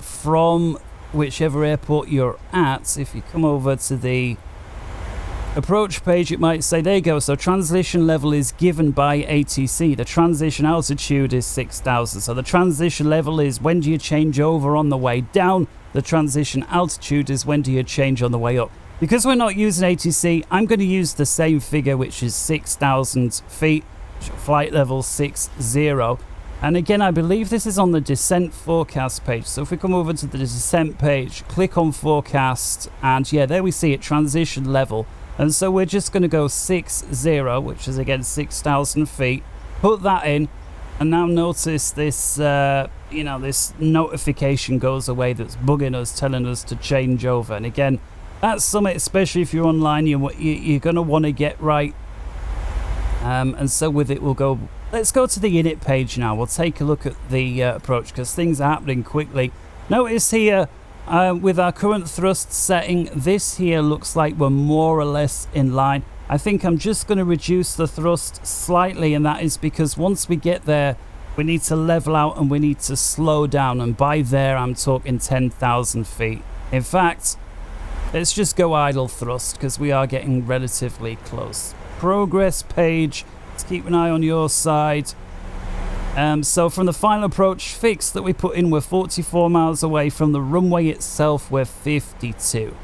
from whichever airport you're at, if you come over to the approach page, it might say, there you go, so transition level is given by ATC. The transition altitude is 6,000. So the transition level is when do you change over on the way down. The transition altitude is when do you change on the way up. Because we're not using ATC, I'm going to use the same figure, which is 6,000 feet, flight level 60. And again, I believe this is on the Descent Forecast page. So if we come over to the Descent page, click on Forecast, and yeah, there we see it, transition level. And so we're just going to go 60, which is again 6,000 feet. Put that in, and now notice this, this notification goes away that's bugging us, telling us to change over. And again, that's something, especially if you're online, you're going to want to get right. And so with it, we'll go. Let's go to the init page now. We'll take a look at the approach, because things are happening quickly. Notice here, with our current thrust setting, this here looks like we're more or less in line. I think I'm just going to reduce the thrust slightly, and that is because once we get there, we need to level out and we need to slow down. And by there, I'm talking 10,000 feet. In fact, let's just go idle thrust, because we are getting relatively close. Progress page. Let's keep an eye on your side. So from the final approach fix that we put in, we're 44 miles away. From the runway itself, we're 52.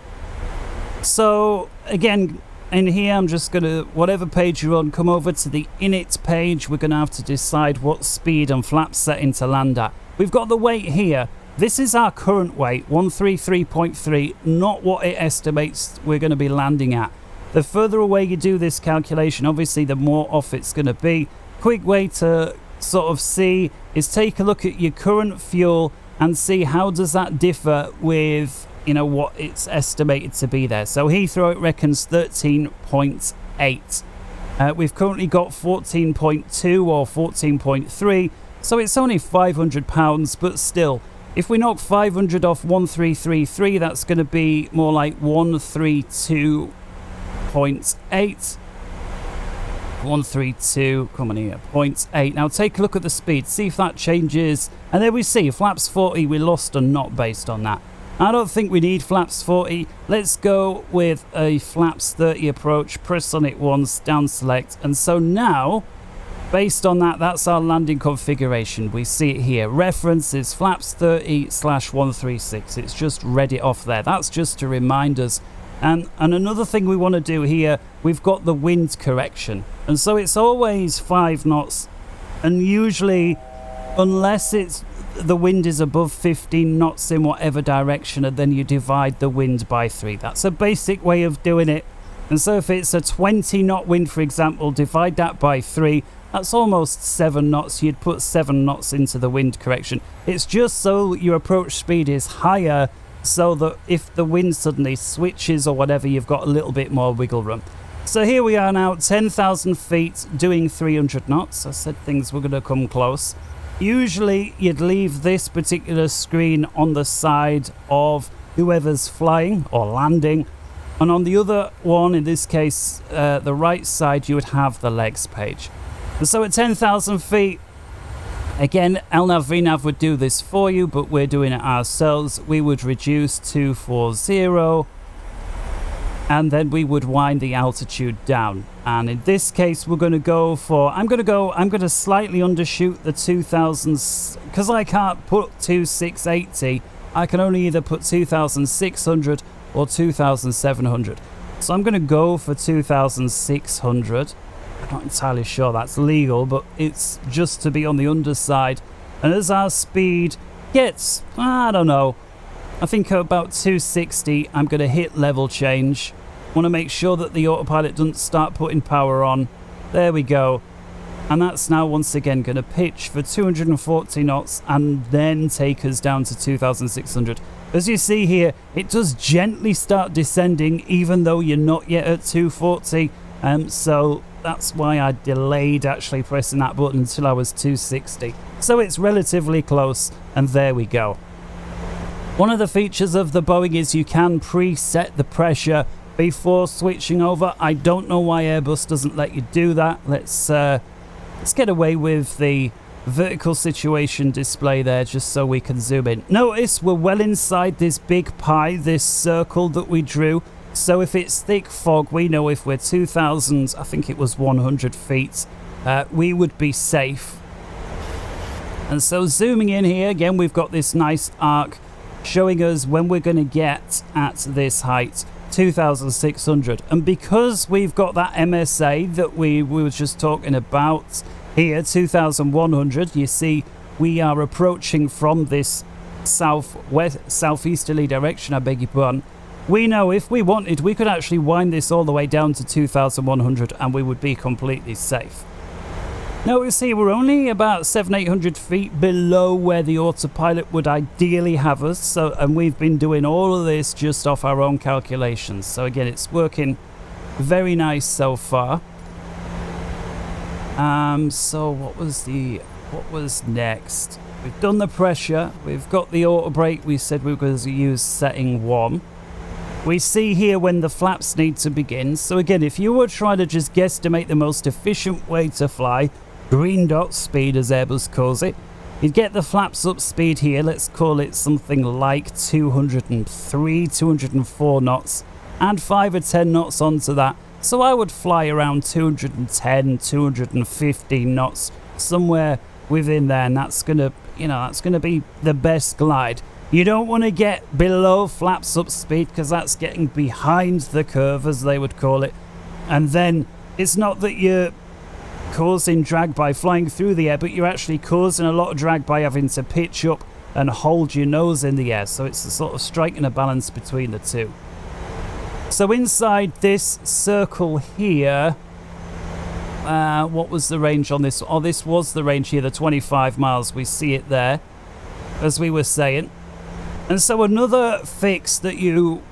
So again, in here, I'm just going to, whatever page you're on, come over to the init page. We're going to have to decide what speed and flap setting to land at. We've got the weight here. This is our current weight, 133.3, not what it estimates we're going to be landing at. The further away you do this calculation, obviously, the more off it's going to be. Quick way to sort of see is take a look at your current fuel and see how does that differ with, what it's estimated to be there. So Heathrow, it reckons 13.8. We've currently got 14.2 or 14.3, so it's only £500, but still, if we knock 500 off 1333, that's going to be more like 132.8. 132, come on here, 0.8. Now take a look at the speed, see if that changes. And there we see flaps 40, we lost a knot based on that. I don't think we need flaps 40. Let's go with a flaps 30 approach, press on it once, down select. And so now, based on that, that's our landing configuration. We see it here. Reference is flaps 30/136. It's just read it off there. That's just to remind us. And another thing we want to do here, we've got the wind correction. And so it's always 5 knots. And usually, unless the wind is above 15 knots in whatever direction, and then you divide the wind by 3. That's a basic way of doing it. And so if it's a 20 knot wind, for example, divide that by 3. That's almost 7 knots. You'd put 7 knots into the wind correction. It's just so your approach speed is higher, so that if the wind suddenly switches or whatever, you've got a little bit more wiggle room. So here we are now, 10,000 feet, doing 300 knots. I said things were going to come close. Usually you'd leave this particular screen on the side of whoever's flying or landing, and on the other one, in this case the right side, you would have the legs page. And so at 10,000 feet, again, LNAV VNAV would do this for you, but we're doing it ourselves. We would reduce 240, and then we would wind the altitude down. And in this case, we're going to go for, I'm going to slightly undershoot the 2000s, because I can't put 2680. I can only either put 2600 or 2700. So I'm going to go for 2600. I'm not entirely sure that's legal, but it's just to be on the underside. And as our speed gets, I don't know, I think about 260, I'm going to hit level change. Want to make sure that the autopilot doesn't start putting power on. There we go. And that's now once again going to pitch for 240 knots and then take us down to 2600. As you see here, it does gently start descending even though you're not yet at 240. So that's why I delayed actually pressing that button until I was 260. So it's relatively close, and there we go. One of the features of the Boeing is you can preset the pressure before switching over. I don't know why Airbus doesn't let you do that. Let's get away with the vertical situation display there just so we can zoom in. Notice we're well inside this big pie, this circle that we drew. So if it's thick fog, we know if we're 2,000, I think it was 100 feet, we would be safe. And so zooming in here, again, we've got this nice arc showing us when we're going to get at this height, 2,600. And because we've got that MSA that we were just talking about here, 2,100, you see we are approaching from this southeasterly direction, I beg your pardon. We know if we wanted, we could actually wind this all the way down to 2,100 and we would be completely safe. Notice here we're only about 700-800 feet below where the autopilot would ideally have us, and we've been doing all of this just off our own calculations. So again, it's working very nice so far. So what was next? We've done the pressure, we've got the auto brake. We said we were going to use setting 1. We see here when the flaps need to begin. So again, if you were trying to just guesstimate the most efficient way to fly, green dot speed as Airbus calls it, you'd get the flaps up speed here. Let's call it something like 203, 204 knots, and 5 or 10 knots onto that. So I would fly around 210, 215 knots, somewhere within there, and that's gonna, that's gonna be the best glide. You don't want to get below flaps up speed because that's getting behind the curve, as they would call it. And then it's not that you're causing drag by flying through the air, but you're actually causing a lot of drag by having to pitch up and hold your nose in the air. So it's a sort of striking a balance between the two. So inside this circle here, what was the range on this? Oh, this was the range here, the 25 miles. We see it there, as we were saying. And so another fix that you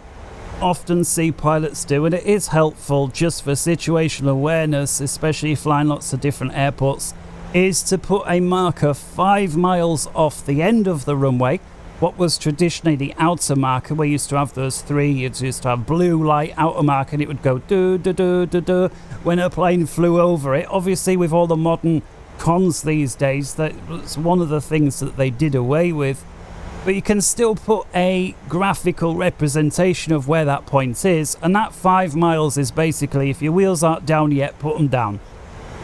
often see pilots do, and it is helpful just for situational awareness, especially flying lots of different airports, is to put a marker 5 miles off the end of the runway. What was traditionally the outer marker, we used to have those 3, you used to have blue light outer marker, and it would go do do do do do when a plane flew over it. Obviously with all the modern cons these days, that's one of the things that they did away with. But you can still put a graphical representation of where that point is, and that 5 miles is basically, if your wheels aren't down yet, put them down,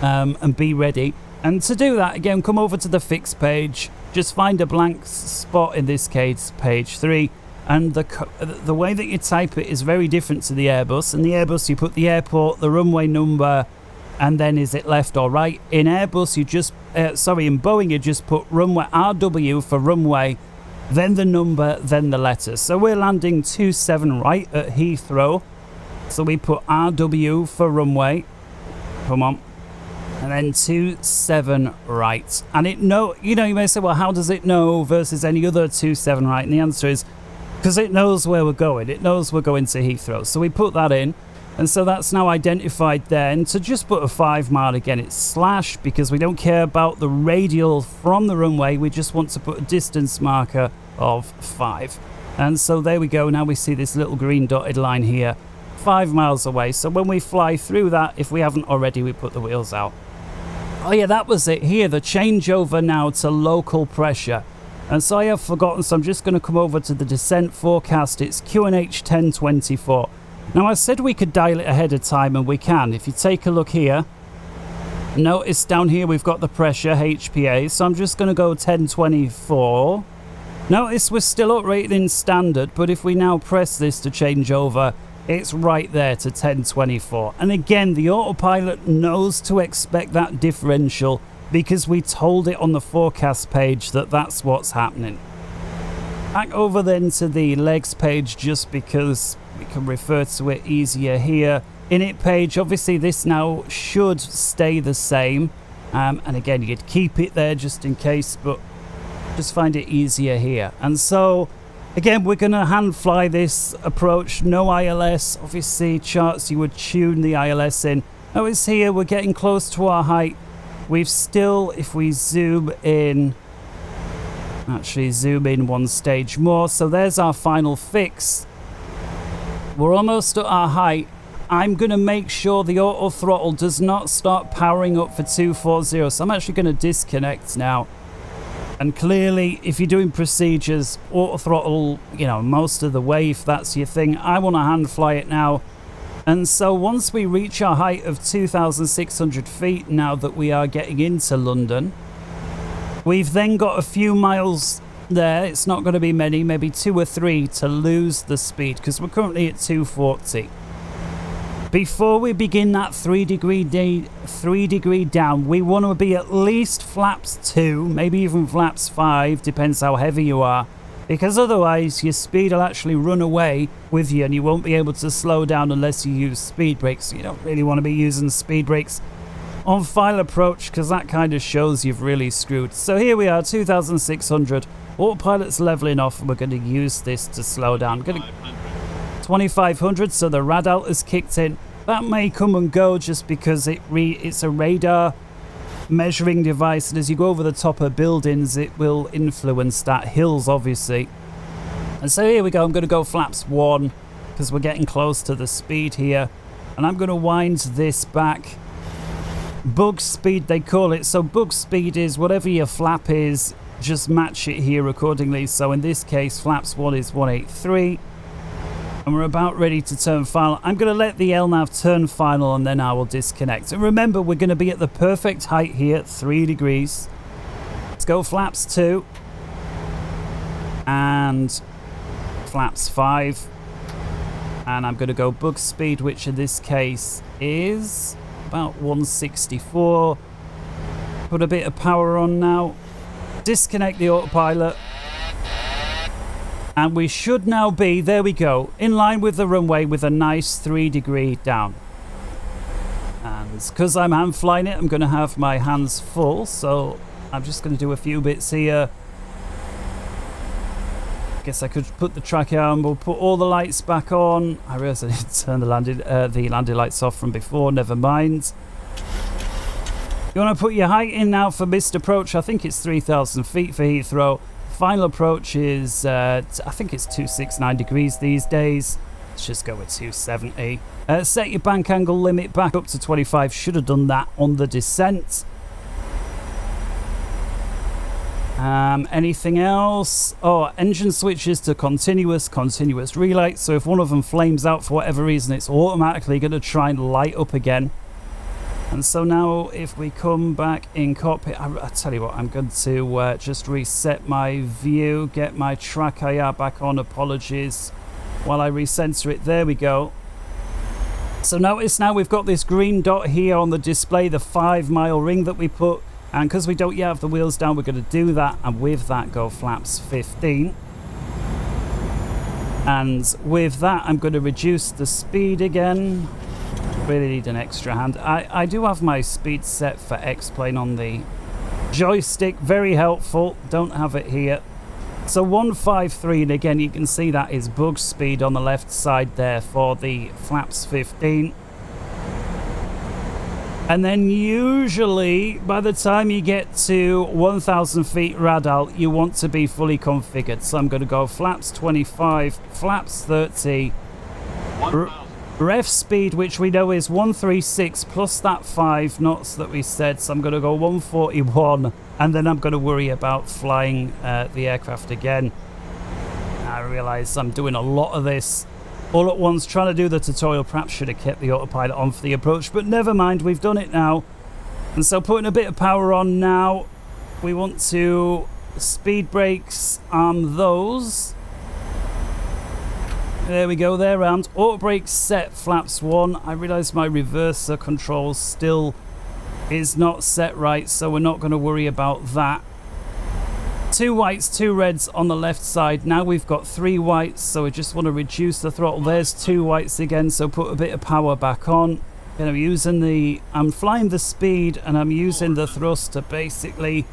and be ready. And to do that, again, come over to the fix page, just find a blank spot, in this case page 3, and the way that you type it is very different to the Airbus. In the Airbus you put the airport, the runway number, and then is it left or right. In Airbus you just in Boeing you just put runway RW for runway, then the number, then the letters. So we're landing 27 right at Heathrow. So we put RW for runway. Come on. And then 27 right. And it you may say, well, how does it know versus any other 27 right? And the answer is because it knows where we're going. It knows we're going to Heathrow. So we put that in. And so that's now identified there. And to just put a 5 mile again, it's slash, because we don't care about the radial from the runway. We just want to put a distance marker of 5. And so there we go. Now we see this little green dotted line here, 5 miles away. So when we fly through that, if we haven't already, we put the wheels out. Oh yeah, that was it here, the changeover now to local pressure. And so I have forgotten, so I'm just going to come over to the descent forecast. It's QNH 1024. Now I said we could dial it ahead of time, and we can. If you take a look here, notice down here we've got the pressure HPA, so I'm just going to go 1024. Notice we're still uprated in standard, but if we now press this to change over, it's right there to 1024. And again, the autopilot knows to expect that differential because we told it on the forecast page that that's what's happening. Back over then to the legs page, just because we can refer to it easier here. Init page, obviously this now should stay the same. And again, you'd keep it there just in case, but just find it easier here. And so, again, we're going to hand fly this approach. No ILS. Obviously, charts, you would tune the ILS in. Notice here, we're getting close to our height. We've still, if we zoom in, actually zoom in one stage more. So there's our final fix. We're almost at our height. I'm going to make sure the auto throttle does not start powering up for 240. So I'm actually going to disconnect now. And clearly, if you're doing procedures, auto throttle, you know, most of the way, if that's your thing. I want to hand fly it now. And so once we reach our height of 2,600 feet, now that we are getting into London, we've then got a few miles there. It's not going to be many, maybe 2 or 3 to lose the speed, because we're currently at 240. Before we begin that 3 degree down, we want to be at least flaps 2, maybe even flaps 5, depends how heavy you are. Because otherwise your speed will actually run away with you and you won't be able to slow down unless you use speed brakes. You don't really want to be using speed brakes on final approach, because that kind of shows you've really screwed. So here we are, 2,600. Autopilot's leveling off and we're going to use this to slow down. 2,500, so the radar has kicked in. That may come and go just because it's a radar measuring device, and as you go over the top of buildings it will influence that, hills obviously. And so here we go, I'm going to go flaps 1 because we're getting close to the speed here, and I'm going to wind this back. Bug speed they call it. So bug speed is whatever your flap is, just match it here accordingly. So in this case flaps 1 is 183, and we're about ready to turn final. I'm going to let the LNAV turn final and then I will disconnect. And remember, we're going to be at the perfect height here at 3 degrees. Let's go flaps 2 and flaps 5, and I'm going to go bug speed, which in this case is about 164. Put a bit of power on now, disconnect the autopilot, and we should now be, there we go, in line with the runway with a nice 3 degree down. And because I'm hand flying it, I'm going to have my hands full, so I'm just going to do a few bits here. I guess I could put the track on. We'll put all the lights back on. I realised I didn't turn the landing lights off from before, never mind. You want to put your height in now for missed approach. I think it's 3,000 feet for Heathrow. Final approach is, I think it's 269 degrees these days. Let's just go with 270. Set your bank angle limit back up to 25. Should have done that on the descent. Anything else? Oh, engine switches to continuous relay. So if one of them flames out for whatever reason, it's automatically going to try and light up again. And so now if we come back in cockpit, I tell you what, I'm going to just reset my view, get my track IR back on, apologies, while I recenter it. There we go. So notice now we've got this green dot here on the display, the 5-mile ring that we put, and because we don't yet have the wheels down, we're going to do that, and with that go flaps 15. And with that I'm going to reduce the speed again. Really need an extra hand. I do have my speed set for X-plane on the joystick, very helpful. Don't have it here. So 153, and again you can see that is bug speed on the left side there for the flaps 15. And then usually by the time you get to 1,000 feet radar, you want to be fully configured. So I'm going to go flaps 25, flaps 30, ref speed, which we know is 136 plus that 5 knots that we said. So I'm going to go 141, and then I'm going to worry about flying the aircraft again. I realize I'm doing a lot of this all at once trying to do the tutorial. Perhaps should have kept the autopilot on for the approach, but never mind, we've done it now. And so putting a bit of power on now, we want to speed brakes, arm those. There we go, they're armed. Auto brakes set, flaps 1. I realise my reverser control still is not set right, so we're not going to worry about that. 2 whites, 2 reds on the left side. Now we've got 3 whites, so we just want to reduce the throttle. There's 2 whites again, so put a bit of power back on. And I'm flying the speed and I'm using the thrust to basically,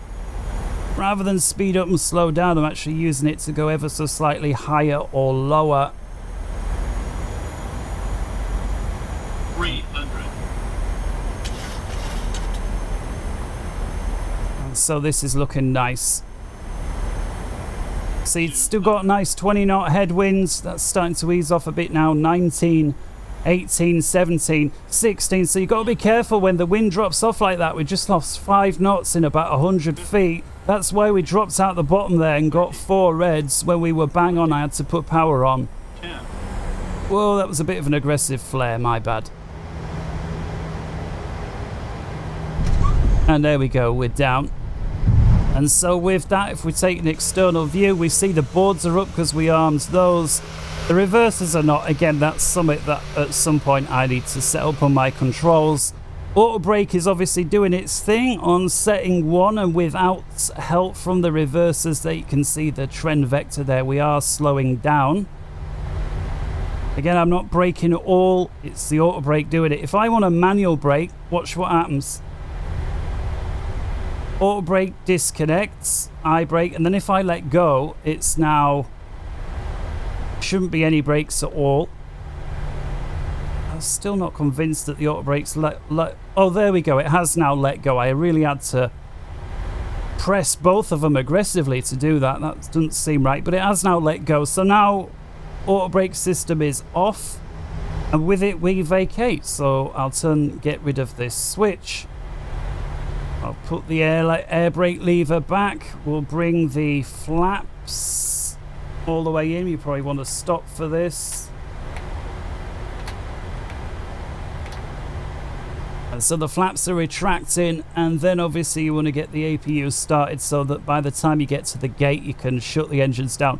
rather than speed up and slow down, I'm actually using it to go ever so slightly higher or lower. 300. And so this is looking nice. See, it's still got nice 20 knot headwinds. That's starting to ease off a bit now. 19, 18, 17, 16. So you've got to be careful when the wind drops off like that. We just lost 5 knots in about 100 feet. That's why we dropped out the bottom there and got 4 reds when we were bang on. I had to put power on. 10. Whoa, that was a bit of an aggressive flare, my bad. And there we go, we're down. And so with that, if we take an external view, we see the boards are up because we armed those. The reversers are not. Again, that's something that at some point I need to set up on my controls. Auto brake is obviously doing its thing on setting 1, and without help from the reversers, there you can see the trend vector there. We are slowing down. Again, I'm not braking at all. It's the auto brake doing it. If I want a manual brake, watch what happens. Auto brake disconnects, I brake, and then if I let go, it's now shouldn't be any brakes at all. I'm still not convinced that the auto brakes oh, there we go, it has now let go. I really had to press both of them aggressively to do that. That doesn't seem right, but it has now let go. So now auto brake system is off, and with it we vacate. So I'll get rid of this switch. I'll put the air brake lever back. We'll bring the flaps all the way in. You probably want to stop for this. And so the flaps are retracting, and then obviously you want to get the APU started so that by the time you get to the gate you can shut the engines down.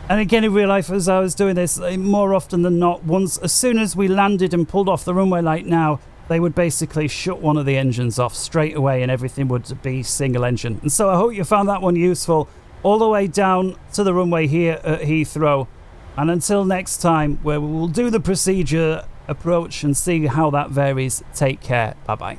And again, in real life, as I was doing this, more often than not, as soon as we landed and pulled off the runway like now, they would basically shut one of the engines off straight away and everything would be single engine. And so I hope you found that one useful, all the way down to the runway here at Heathrow. And until next time, where we will do the procedure approach and see how that varies, take care. Bye-bye.